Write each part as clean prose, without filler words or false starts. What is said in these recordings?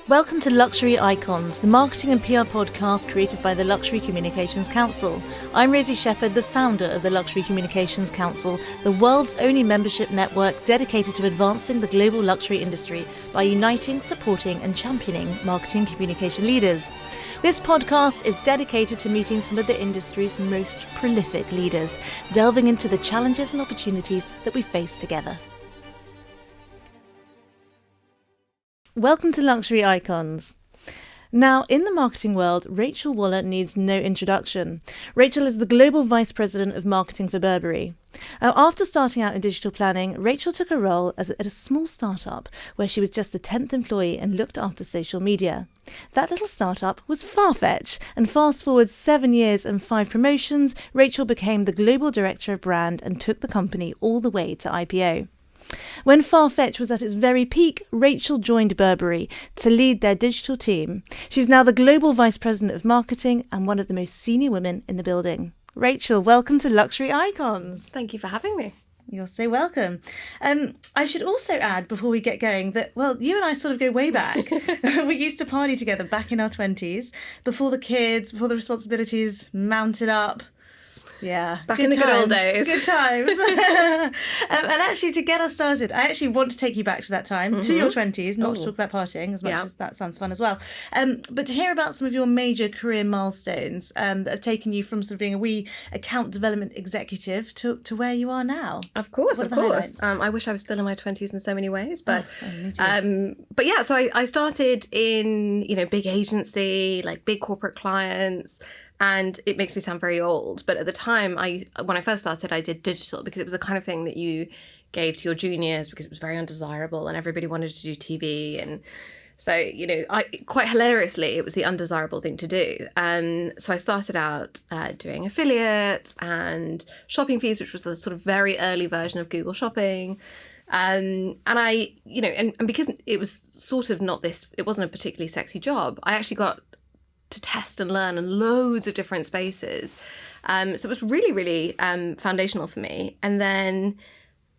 Welcome to Luxury Icons, the marketing and PR podcast created by the Luxury Communications Council. I'm Rosie Shephard, the founder of the Luxury Communications Council, the world's only membership network dedicated to advancing the global luxury industry by uniting, supporting and championing marketing communication leaders. This podcast is dedicated to meeting some of the industry's most prolific leaders, delving into the challenges and opportunities that we face together. Welcome to Luxury Icons. Now, in the marketing world, Rachel Waller needs no introduction. Rachel is the Global Vice President of Marketing for Burberry. Now, after starting out in digital planning, Rachel took a role at a small startup where she was just the 10th employee and looked after social media. That little startup was Farfetch, and fast forward 7 years and 5 promotions, Rachel became the Global Director of Brand and took the company all the way to IPO. When Farfetch was at its very peak, Rachel joined Burberry to lead their digital team. She's now the Global Vice President of Marketing and one of the most senior women in the building. Rachel, welcome to Luxury Icons. Thank you for having me. You're so welcome. I should also add, before we get going, that, well, you and I sort of go way back. We used to party together back in our 20s, before the kids, before the responsibilities mounted up. Yeah. Back in the good old days. Good times. And actually, to get us started, I actually want to take you back to that time, to your 20s, not to talk about partying, as much as that sounds fun as well. But to hear about some of your major career milestones that have taken you from sort of being a wee account development executive to where you are now. Of course. I wish I was still in my 20s in so many ways. But me too. But yeah, so I started in, big agency, like big corporate clients. And it makes me sound very old, but at the time, when I first started, I did digital because it was the kind of thing that you gave to your juniors because it was very undesirable and everybody wanted to do TV. And so, quite hilariously, it was the undesirable thing to do. So I started out doing affiliates and shopping feeds, which was the sort of very early version of Google Shopping. And I, and because it was sort of it wasn't a particularly sexy job, I actually got to test and learn in loads of different spaces. So it was really, really foundational for me. And then,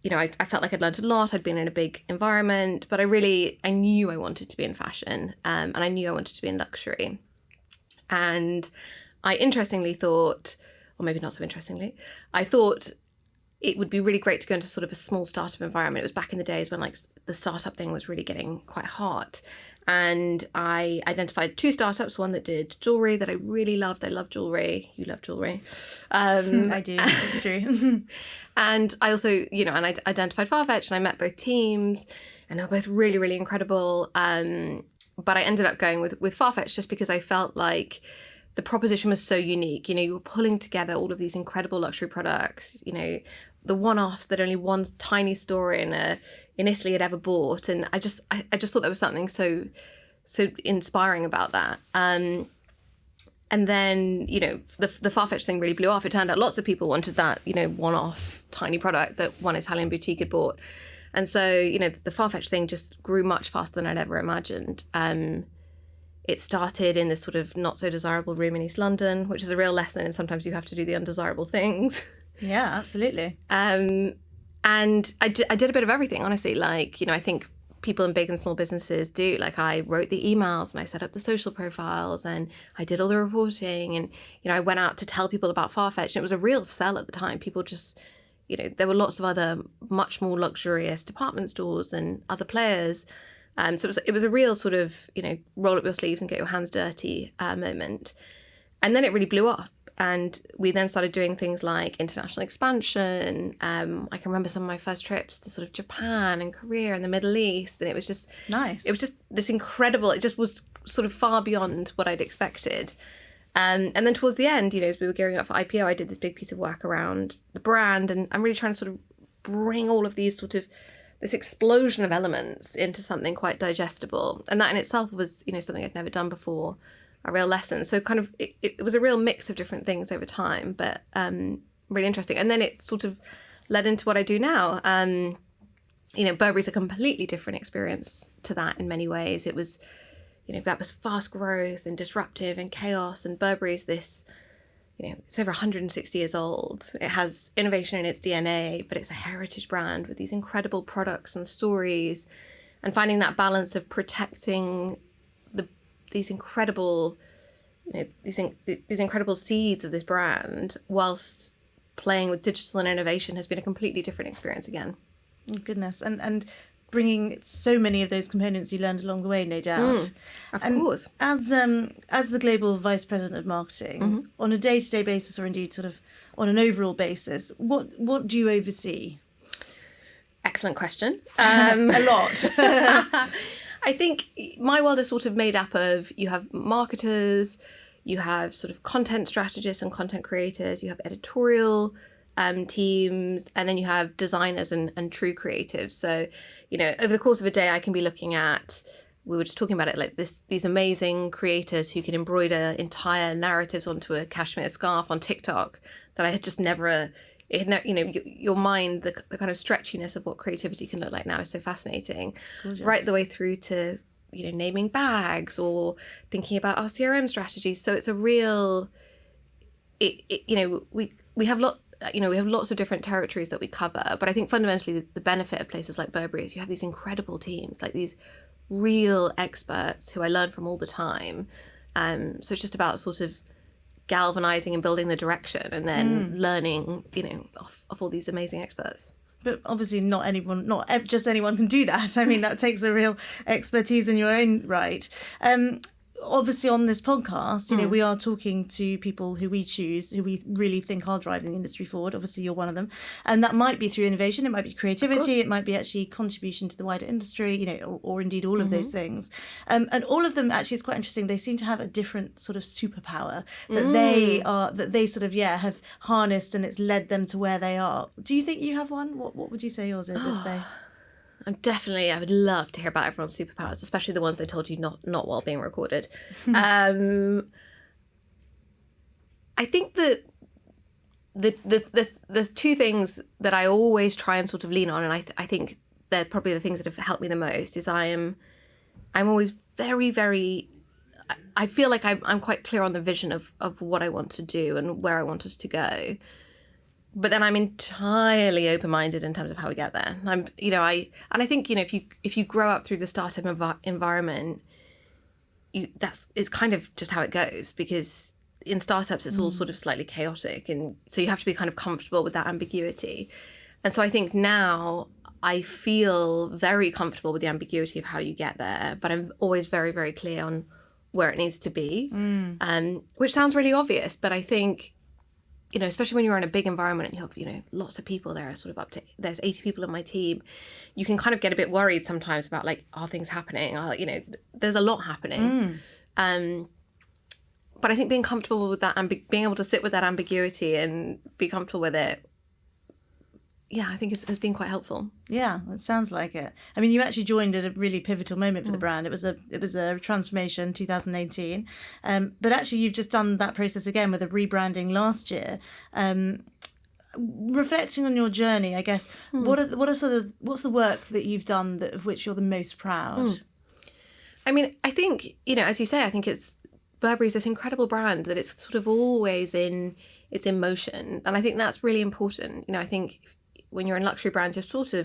I felt like I'd learned a lot. I'd been in a big environment, but I knew I wanted to be in fashion and I knew I wanted to be in luxury. And I interestingly thought, or maybe not so interestingly, I thought it would be really great to go into sort of a small startup environment. It was back in the days when like the startup thing was really getting quite hot. And I identified 2 startups, one that did jewelry that I really loved. I love jewelry. You love jewelry. I do. It's true. And I also, and I identified Farfetch and I met both teams and they were both really, really incredible. But I ended up going with Farfetch just because I felt like the proposition was so unique. You were pulling together all of these incredible luxury products, the one-offs that only one tiny store in Italy had ever bought, and I just thought there was something so inspiring about that. And then the Farfetch thing really blew off. It turned out lots of people wanted that one-off tiny product that one Italian boutique had bought, and so the Farfetch thing just grew much faster than I'd ever imagined. It started in this sort of not so desirable room in East London, which is a real lesson, and sometimes you have to do the undesirable things. Yeah, absolutely. And I did a bit of everything, honestly. Like, I think people in big and small businesses do. Like, I wrote the emails and I set up the social profiles and I did all the reporting. And, I went out to tell people about Farfetch. And it was a real sell at the time. People just, there were lots of other much more luxurious department stores and other players. So it was a real sort of, roll up your sleeves and get your hands dirty moment. And then it really blew up. And we then started doing things like international expansion. I can remember some of my first trips to sort of Japan and Korea and the Middle East. And it was just nice. It was just this incredible, it just was sort of far beyond what I'd expected. And then towards the end, as we were gearing up for IPO, I did this big piece of work around the brand. And I'm really trying to sort of bring all of these sort of this explosion of elements into something quite digestible. And that in itself was, something I'd never done before. A real lesson. So kind of it was a real mix of different things over time, but really interesting. And then it sort of led into what I do now. Burberry's a completely different experience to that in many ways. It was, that was fast growth and disruptive and chaos. And Burberry's this, it's over 160 years old. It has innovation in its DNA, but it's a heritage brand with these incredible products and stories. And finding that balance of protecting these incredible, these incredible seeds of this brand, whilst playing with digital and innovation has been a completely different experience again. Oh, goodness. And bringing so many of those components you learned along the way, no doubt. Of course. As the global vice president of marketing, on a day-to-day basis, or indeed sort of on an overall basis, what do you oversee? Excellent question. A lot. I think my world is sort of made up of, you have marketers, you have sort of content strategists and content creators, you have editorial teams, and then you have designers and true creatives. So, over the course of a day, I can be looking at, we were just talking about it, like these amazing creators who can embroider entire narratives onto a cashmere scarf on TikTok that I had just never, your mind, the kind of stretchiness of what creativity can look like now is so fascinating. Gorgeous. Right the way through to, naming bags or thinking about our CRM strategies. So it's a real, we have lots of different territories that we cover, but I think fundamentally the benefit of places like Burberry is you have these incredible teams, like these real experts who I learn from all the time. So it's just about sort of galvanizing and building the direction, and then learning, off all these amazing experts. But obviously not just anyone can do that. I mean, that takes a real expertise in your own right. Obviously on this podcast, we are talking to people who we choose, who we really think are driving the industry forward. Obviously you're one of them. And that might be through innovation, it might be creativity, it might be actually contribution to the wider industry, or indeed all of those things. And all of them, actually, it's quite interesting. They seem to have a different sort of superpower that they sort of, have harnessed, and it's led them to where they are. Do you think you have one? What would you say yours is, if say? I would love to hear about everyone's superpowers, especially the ones they told you not while being recorded. I think that the two things that I always try and sort of lean on, and I think they're probably the things that have helped me the most, is I'm always very, very, I feel like I'm quite clear on the vision of what I want to do and where I want us to go. But then I'm entirely open-minded in terms of how we get there. I think, if you grow up through the startup environment, it's kind of just how it goes, because in startups it's all sort of slightly chaotic, and so you have to be kind of comfortable with that ambiguity. And so I think now I feel very comfortable with the ambiguity of how you get there, but I'm always very, very clear on where it needs to be, which sounds really obvious, but I think, especially when you're in a big environment and you have, lots of people there, sort of there's 80 people in my team, you can kind of get a bit worried sometimes about, like, are things happening? There's a lot happening. But I think being comfortable with that and being able to sit with that ambiguity and be comfortable with it, I think has been quite helpful. Yeah, it sounds like it. I mean, you actually joined at a really pivotal moment for the brand. It was a transformation, 2018. But actually, you've just done that process again with a rebranding last year. Reflecting on your journey, I guess, what's the work that you've done of which you're the most proud? I mean, I think, as you say, I think Burberry's this incredible brand that it's sort of always in motion, and I think that's really important. I think when you're in luxury brands, you're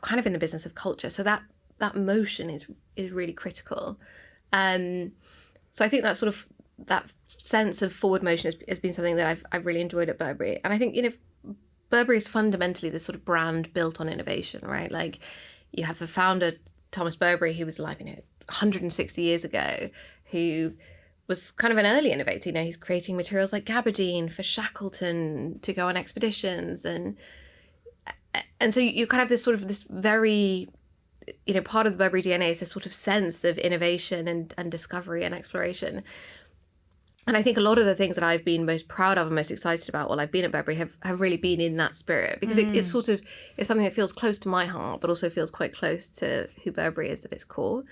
kind of in the business of culture. So that motion is really critical. So I think that sort of, that sense of forward motion has been something that I've really enjoyed at Burberry. And I think, Burberry is fundamentally this sort of brand built on innovation, right? Like, you have the founder, Thomas Burberry, who was alive, 160 years ago, who was kind of an early innovator. He's creating materials like gabardine for Shackleton to go on expeditions, and so you kind of this sort of this very, part of the Burberry DNA is this sort of sense of innovation and discovery and exploration. And I think a lot of the things that I've been most proud of and most excited about while I've been at Burberry have really been in that spirit, because it's something that feels close to my heart, but also feels quite close to who Burberry is at its core.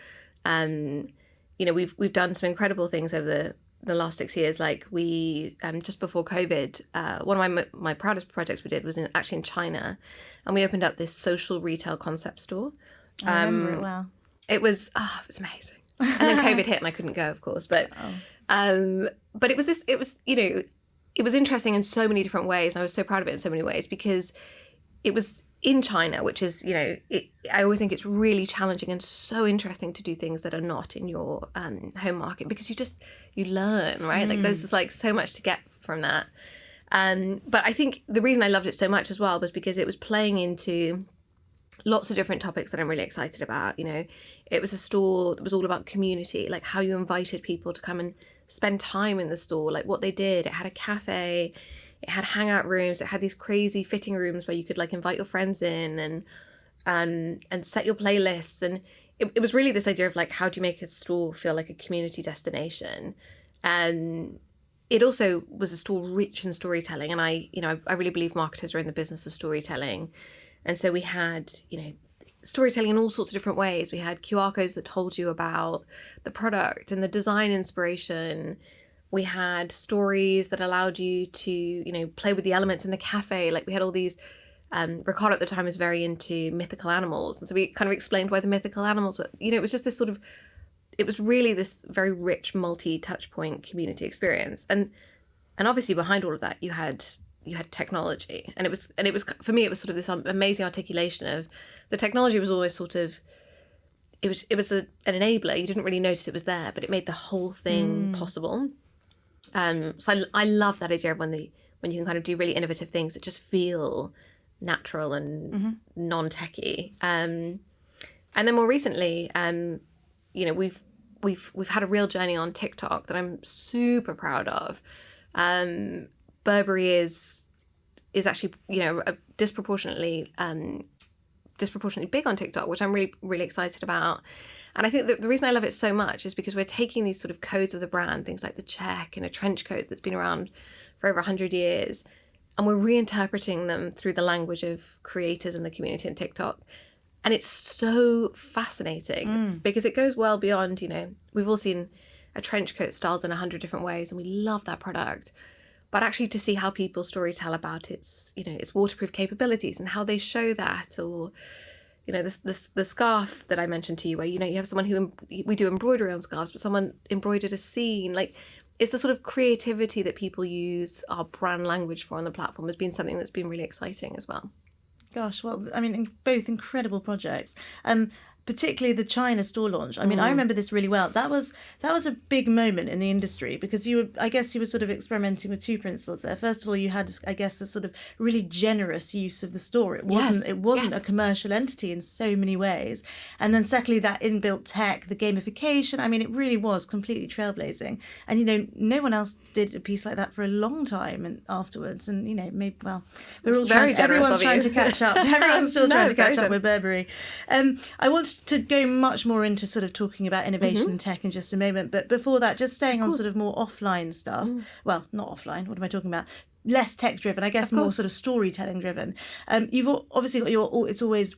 We've done some incredible things over the last 6 years. Like, we just before COVID, one of my proudest projects we did was actually in China, and we opened up this social retail concept store. I remember it well. It was amazing. And then COVID hit, and I couldn't go, of course. But it was interesting in so many different ways, and I was so proud of it in so many ways, because it was in China, which is, I always think it's really challenging and so interesting to do things that are not in your home market, because you learn, right? Like there's just like so much to get from that. But I think the reason I loved it so much as well was because it was playing into lots of different topics that I'm really excited about. It was a store that was all about community, like how you invited people to come and spend time in the store, like what they did. It had a cafe, it had hangout rooms, it had these crazy fitting rooms where you could like invite your friends in and set your playlists. And it was really this idea of like, how do you make a store feel like a community destination? And it also was a store rich in storytelling. And I really believe marketers are in the business of storytelling. And so we had, storytelling in all sorts of different ways. We had QR codes that told you about the product and the design inspiration. We had stories that allowed you to, play with the elements in the cafe. Like we had all these, Ricardo at the time was very into mythical animals. And so we kind of explained why the mythical animals were, it was just this sort of, it was really this very rich multi-touch point community experience. And obviously behind all of that, you had technology. And it was for me, it was sort of this amazing articulation of the technology was always sort of, it was an enabler. You didn't really notice it was there, but it made the whole thing possible. So I love that idea of when you can kind of do really innovative things that just feel natural and non-techy. And then more recently, we've had a real journey on TikTok that I'm super proud of. Burberry is actually, disproportionately big on TikTok, which I'm really, really excited about. And I think that the reason I love it so much is because we're taking these sort of codes of the brand, things like the check and a trench coat that's been around for over 100 years, and we're reinterpreting them through the language of creators and the community on TikTok. And it's so fascinating because it goes well beyond, we've all seen a trench coat styled in 100 different ways, and we love that product. But actually to see how people storytell about its waterproof capabilities and how they show that, or, the scarf that I mentioned to you, where, you have someone we do embroidery on scarves, but someone embroidered a scene. Like, it's the sort of creativity that people use our brand language for on the platform has been something that's been really exciting as well. Gosh, well, I mean, both incredible projects. Particularly the China store launch. I mean, I remember this really well. That was a big moment in the industry because you were sort of experimenting with two principles there. First of all, you had, I guess, a sort of really generous use of the store. It wasn't a commercial entity in so many ways. And then secondly, that inbuilt tech, the gamification. I mean, it really was completely trailblazing. And, no one else did a piece like that for a long time and afterwards. And, everyone's trying to catch up. Everyone's still trying to catch up with Burberry. I want to go much more into sort of talking about innovation and tech in just a moment. But before that, just staying on sort of more offline stuff. Well, not offline. What am I talking about? Less tech driven, I guess, more sort of storytelling driven. You've obviously got It's Always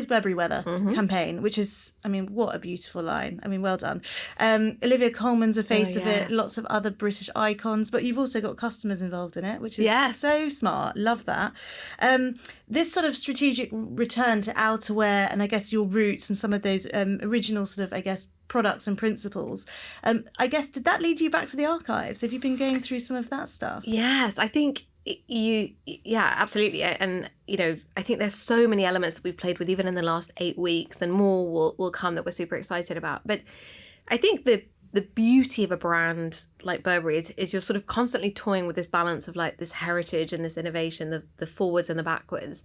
Burberry Weather campaign, which is, I mean, what a beautiful line. I mean, well done. Olivia Colman's a face of it, lots of other British icons, but you've also got customers involved in it, which is so smart. Love that. This sort of strategic return to outerwear and I guess your roots and some of those original sort of, I guess, products and principles. I guess, did that lead you back to the archives? Have you been going through some of that stuff? Yes, I think absolutely. And I think there's so many elements that we've played with even in the last 8 weeks, and more will come that we're super excited about. But I think the beauty of a brand like Burberry is you're sort of constantly toying with this balance of like this heritage and this innovation, the forwards and the backwards.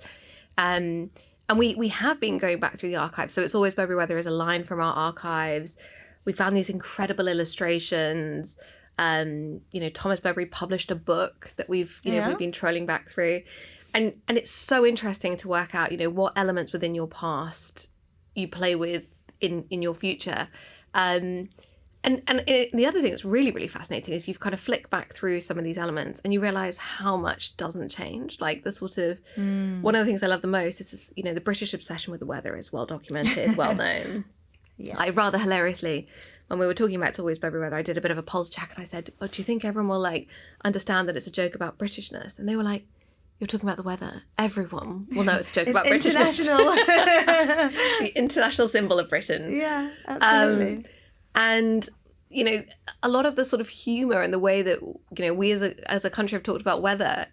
And we have been going back through the archives. So It's Always Burberry Weather is a line from our archives. We found these incredible illustrations. Thomas Burberry published a book that we've been trolling back through, and it's so interesting to work out what elements within your past you play with in your future, and the other thing that's really, really fascinating is you've kind of flick back through some of these elements and you realize how much doesn't change. Like the sort of one of the things I love the most is the British obsession with the weather is well documented, well known. Yes. I rather hilariously, when we were talking about It's Always Burberry Weather, I did a bit of a pulse check and I said, do you think everyone will understand that it's a joke about Britishness? And they were like, you're talking about the weather. Everyone will know it's a joke about Britishness. The international symbol of Britain. Yeah, absolutely. And a lot of the sort of humour and the way that we as a country have talked about weather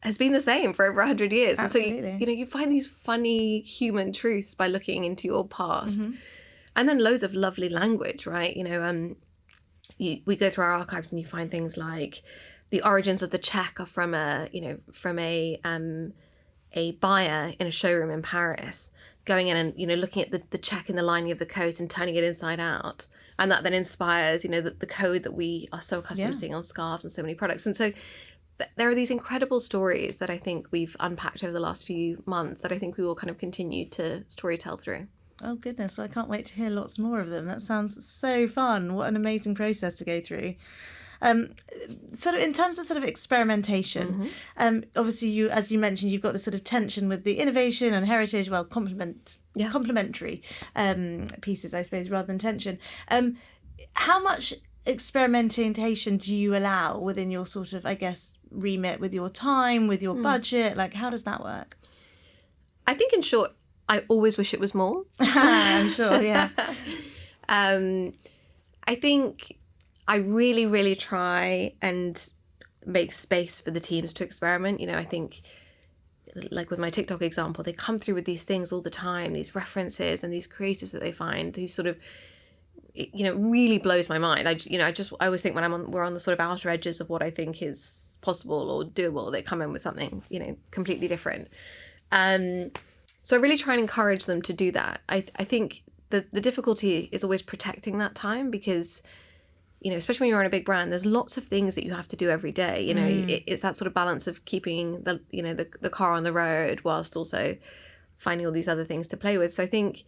has been the same for over 100 years. Absolutely. And so, you find these funny human truths by looking into your past. Mm-hmm. And then loads of lovely language, right? We go through our archives and you find things like the origins of the check are from a buyer in a showroom in Paris, going in and, looking at the check in the lining of the coat and turning it inside out. And that then inspires, the code that we are so accustomed to seeing on scarves and so many products. And so there are these incredible stories that I think we've unpacked over the last few months that I think we will kind of continue to storytell through. Oh, goodness. Well, I can't wait to hear lots more of them. That sounds so fun. What an amazing process to go through. Sort of in terms of sort of experimentation, obviously as you mentioned, you've got this sort of tension with the innovation and heritage, well, complementary pieces, I suppose, rather than tension. How much experimentation do you allow within your sort of, I guess, remit, with your time, with your budget? Like, how does that work? I think, in short, I always wish it was more. I'm sure, yeah. I think I really, really try and make space for the teams to experiment. I think, like with my TikTok example, they come through with these things all the time, these references and these creatives that they find, these sort of, really blows my mind. I always think when we're on the sort of outer edges of what I think is possible or doable, they come in with something, completely different. So I really try and encourage them to do that. I think the difficulty is always protecting that time because, especially when you're on a big brand, there's lots of things that you have to do every day. It's that sort of balance of keeping the car on the road whilst also finding all these other things to play with. So I think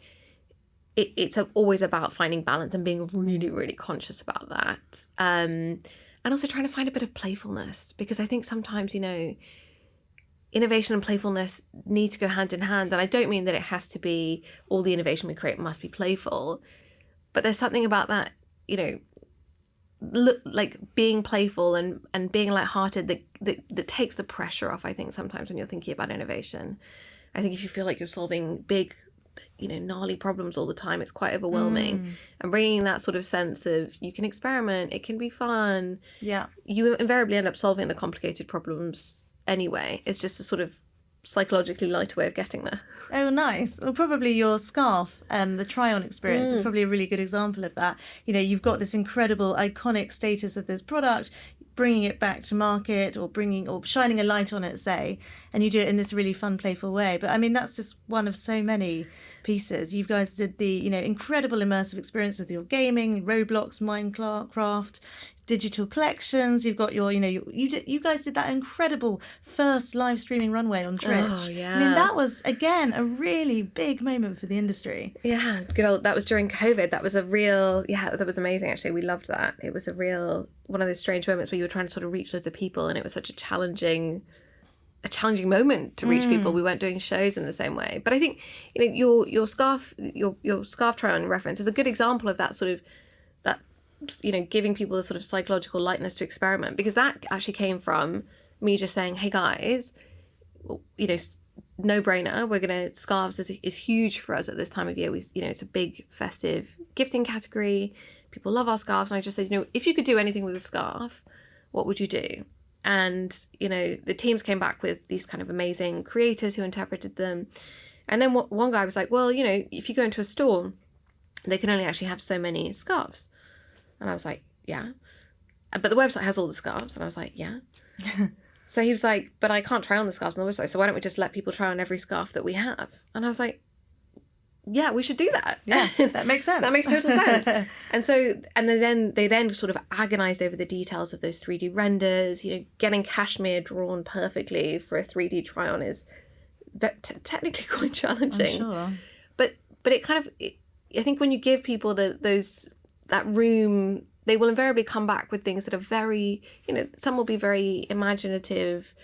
it's always about finding balance and being really, really conscious about that. And also trying to find a bit of playfulness, because I think sometimes, innovation and playfulness need to go hand in hand. And I don't mean that it has to be all the innovation we create must be playful, but there's something about that, like being playful and being lighthearted that takes the pressure off, I think, sometimes when you're thinking about innovation. I think if you feel like you're solving big, gnarly problems all the time, it's quite overwhelming. And bringing that sort of sense of you can experiment, it can be fun. Yeah. You invariably end up solving the complicated problems anyway. It's just a sort of psychologically lighter way of getting there. Oh, nice. Well, probably your scarf, the try-on experience is probably a really good example of that. You've got this incredible iconic status of this product, bringing it back to market or shining a light on it, say, and you do it in this really fun, playful way. But I mean, that's just one of so many pieces. You guys did the, incredible immersive experience with your gaming, Roblox, Minecraft, digital collections. You've got your, you guys did that incredible first live streaming runway on Twitch. Oh, yeah. I mean, that was, again, a really big moment for the industry. Yeah, good old, that was during COVID. That was that was amazing, actually. We loved that. It was one of those strange moments where you were trying to sort of reach loads of people, and it was such a challenging moment to reach people. We weren't doing shows in the same way. But I think, your scarf try-on reference is a good example of that sort of, that, giving people a sort of psychological lightness to experiment, because that actually came from me just saying, hey guys, no brainer. Scarves is huge for us at this time of year. It's a big festive gifting category. People love our scarves. And I just said, if you could do anything with a scarf, what would you do? And, the teams came back with these kind of amazing creators who interpreted them. And then one guy was like, well, if you go into a store, they can only actually have so many scarves. And I was like, yeah. But the website has all the scarves. And I was like, yeah. So he was like, but I can't try on the scarves on the website. So why don't we just let people try on every scarf that we have? And I was like, yeah, we should do that. Yeah, that makes sense. That makes total sense. And they then sort of agonized over the details of those 3D renders. Getting cashmere drawn perfectly for a 3D try-on is technically quite challenging. I'm sure. But it kind of, I think when you give people that room, they will invariably come back with things that are very, some will be very imaginative,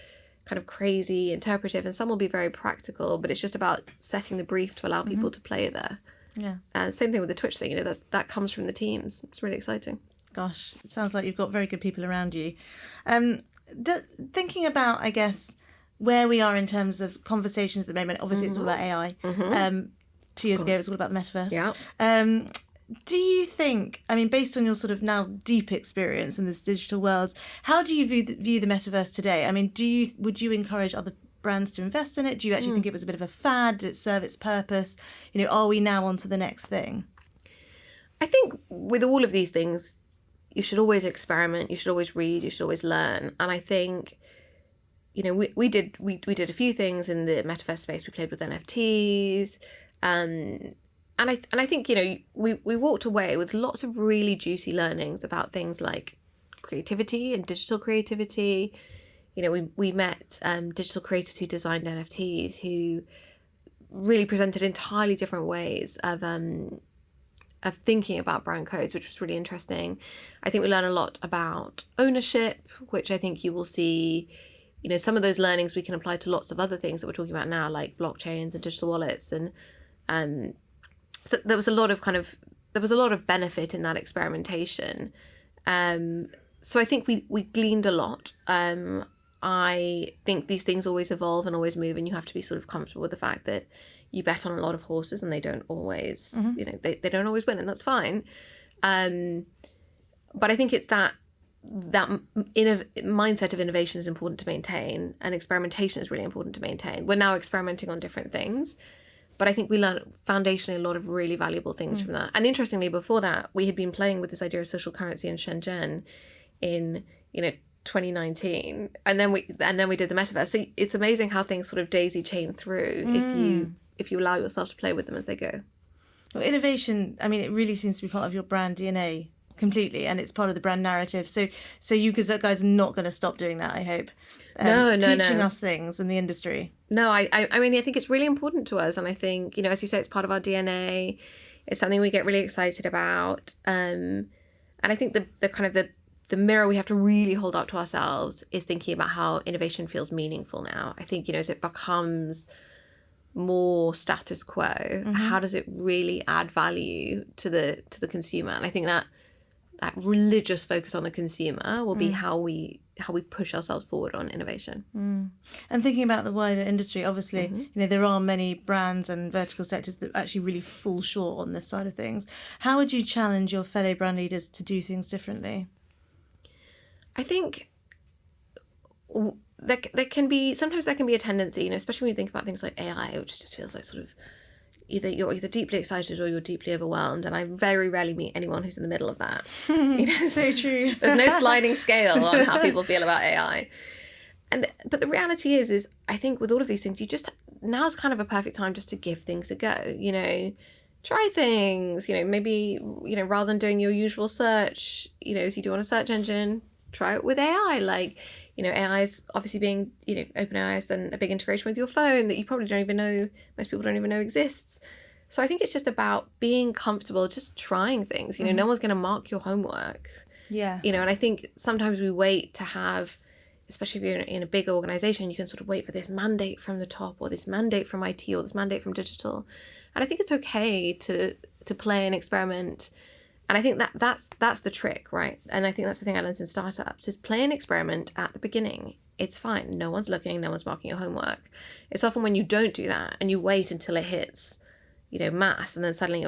kind of crazy, interpretive, and some will be very practical, but it's just about setting the brief to allow people to play there. Yeah. And same thing with the Twitch thing, that comes from the teams. It's really exciting. Gosh, it sounds like you've got very good people around you. Thinking about, I guess, where we are in terms of conversations at the moment, obviously it's all about AI. 2 years ago, it was all about the metaverse. Yeah. do you think, I mean, based on your sort of now deep experience in this digital world, how do you view the metaverse today? I mean, would you encourage other brands to invest in it? Do you actually think it was a bit of a fad? Did it serve its purpose? Are we now on to the next thing? I think with all of these things, you should always experiment, you should always read, you should always learn. And I think, we did a few things in the metaverse space. We played with NFTs, and I think, we walked away with lots of really juicy learnings about things like creativity and digital creativity. We met digital creators who designed NFTs who really presented entirely different ways of thinking about brand codes, which was really interesting. I think we learned a lot about ownership, which I think you will see, some of those learnings we can apply to lots of other things that we're talking about now, like blockchains and digital wallets. And so there was a lot of benefit in that experimentation. So I think we gleaned a lot. I think these things always evolve and always move, and you have to be sort of comfortable with the fact that you bet on a lot of horses and they don't always, they don't always win, and that's fine. But I think it's that mindset of innovation is important to maintain, and experimentation is really important to maintain. We're now experimenting on different things, but I think we learned foundationally a lot of really valuable things from that. And interestingly, before that, we had been playing with this idea of social currency in Shenzhen in 2019, and then we did the metaverse. So it's amazing how things sort of daisy chain through if you allow yourself to play with them as they go. Well, innovation, I mean, it really seems to be part of your brand DNA completely, and it's part of the brand narrative. So you guys are not going to stop doing that, I hope. Teaching us things in the industry. No, I mean, I think it's really important to us, and I think, as you say, it's part of our DNA. It's something we get really excited about, and I think the mirror we have to really hold up to ourselves is thinking about how innovation feels meaningful now. I think, as it becomes more status quo, how does it really add value to the consumer? And I think that religious focus on the consumer will be how we push ourselves forward on innovation. And thinking about the wider industry, obviously, there are many brands and vertical sectors that actually really fall short on this side of things. How would you challenge your fellow brand leaders to do things differently? I think there can be a tendency, especially when you think about things like AI, which just feels like sort of you're either deeply excited or you're deeply overwhelmed. And I very rarely meet anyone who's in the middle of that. So true. There's no sliding scale on how people feel about AI. But the reality is I think with all of these things, now's kind of a perfect time just to give things a go. Try things, maybe, rather than doing your usual search, as you do on a search engine, try it with AI. AI is obviously being, OpenAI has done a big integration with your phone that you probably don't even know, most people don't even know exists. So I think it's just about being comfortable, just trying things. No one's going to mark your homework. Yeah. And I think sometimes we wait to have, especially if you're in a big organization, you can sort of wait for this mandate from the top, or this mandate from IT, or this mandate from digital. And I think it's okay to play and experiment. And I think that's the trick, right? And I think that's the thing I learned in startups, is play and experiment at the beginning. It's fine. No one's looking. No one's marking your homework. It's often when you don't do that and you wait until it hits, mass, and then suddenly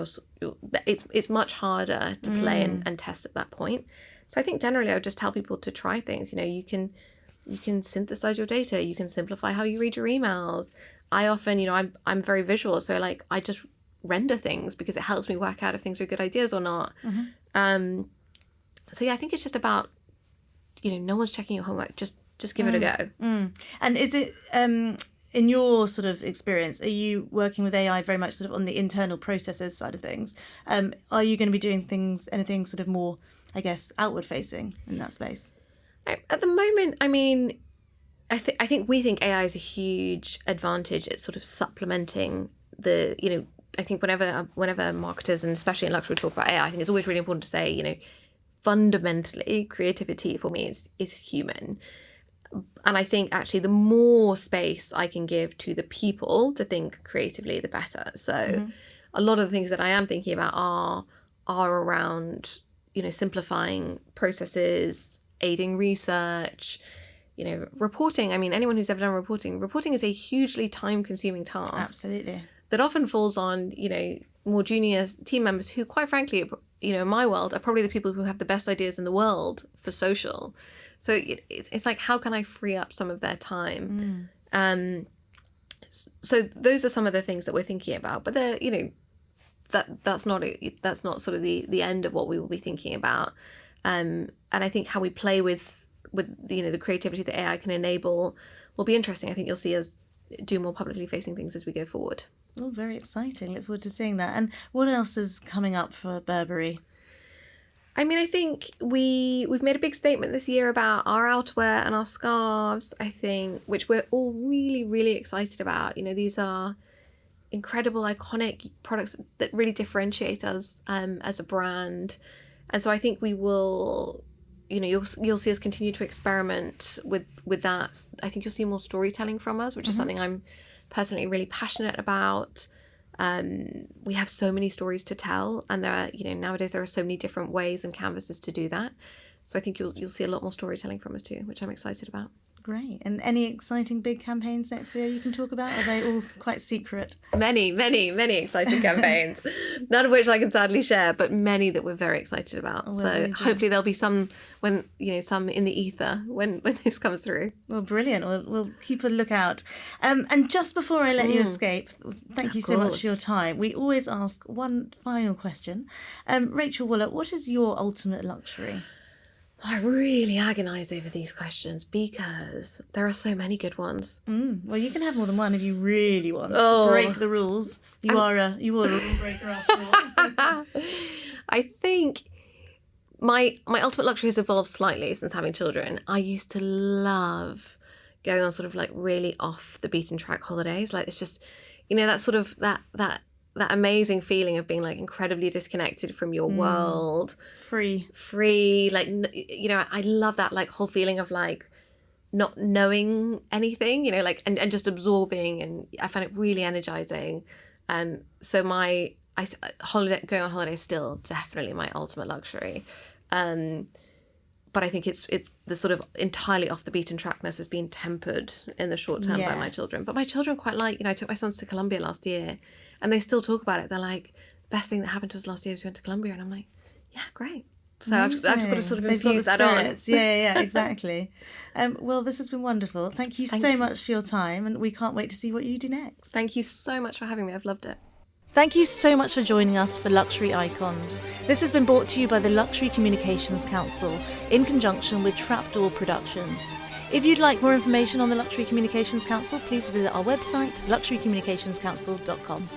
it's much harder to play and test at that point. So I think generally I would just tell people to try things. You can synthesize your data. You can simplify how you read your emails. I often, I'm very visual, so I just render things because it helps me work out if things are good ideas or not. So yeah, I think it's just about, no one's checking your homework. Just give it a go. And is it, in your sort of experience, are you working with AI very much sort of on the internal processes side of things? Are you going to be doing anything sort of more, I guess, outward facing in that space? At the moment, I mean, I think we think AI is a huge advantage at sort of supplementing the, I think whenever marketers, and especially in luxury, talk about AI, I think it's always really important to say, fundamentally, creativity for me is human. And I think actually the more space I can give to the people to think creatively, the better. So a lot of the things that I am thinking about are around, simplifying processes, aiding research, reporting. I mean, anyone who's ever done reporting is a hugely time-consuming task. Absolutely. That often falls on, more junior team members who, quite frankly, you know, in my world, are probably the people who have the best ideas in the world for social. So it's like, how can I free up some of their time? So those are some of the things that we're thinking about. But they're, you know, that's not sort of the end of what we will be thinking about. And I think how we play with you know, the creativity that AI can enable will be interesting. I think you'll see us do more publicly facing things as we go forward. Oh, very exciting. Look forward to seeing that. And what else is coming up for Burberry? I mean, I think we've made a big statement this year about our outerwear and our scarves, I think, which we're all really, really excited about. You know, these are incredible, iconic products that really differentiate us as a brand. And so I think we will, you know, you'll see us continue to experiment with that. I think you'll see more storytelling from us, which is something I'm personally really passionate about. We have so many stories to tell, and there are, you know, nowadays there are so many different ways and canvases to do that. So I think you'll see a lot more storytelling from us too, which I'm excited about. Great. And any exciting big campaigns next year you can talk about? Are they all quite secret? Many, many, many exciting campaigns, none of which I can sadly share, but many that we're very excited about. Oh, so hopefully there'll be some some in the ether when this comes through. Well, brilliant. We'll keep a lookout. And just before I let you escape, thank you so much for your time. We always ask one final question. Rachel Waller, what is your ultimate luxury? I really agonise over these questions because there are so many good ones. Well, you can have more than one if you really want to break the rules. You are a rule breaker after all. I think my ultimate luxury has evolved slightly since having children. I used to love going on sort of like really off the beaten track holidays. Like, it's just, you know, that sort of that amazing feeling of being like incredibly disconnected from your world. Free, like, you know, I love that like whole feeling of like not knowing anything, you know, like, and just absorbing, and I find it really energizing. So going on holiday is still definitely my ultimate luxury. But I think it's the sort of entirely off the beaten trackness has been tempered in the short term by my children. But my children quite like, you know, I took my sons to Colombia last year, and they still talk about it. They're like, the best thing that happened to us last year was we went to Colombia. And I'm like, yeah, great. So I've just got to sort of infuse that on. Yeah, exactly. Well, this has been wonderful. Thank you so much for your time, and we can't wait to see what you do next. Thank you so much for having me. I've loved it. Thank you so much for joining us for Luxury Icons. This has been brought to you by the Luxury Communications Council in conjunction with Trapdoor Productions. If you'd like more information on the Luxury Communications Council, please visit our website, luxurycommunicationscouncil.com.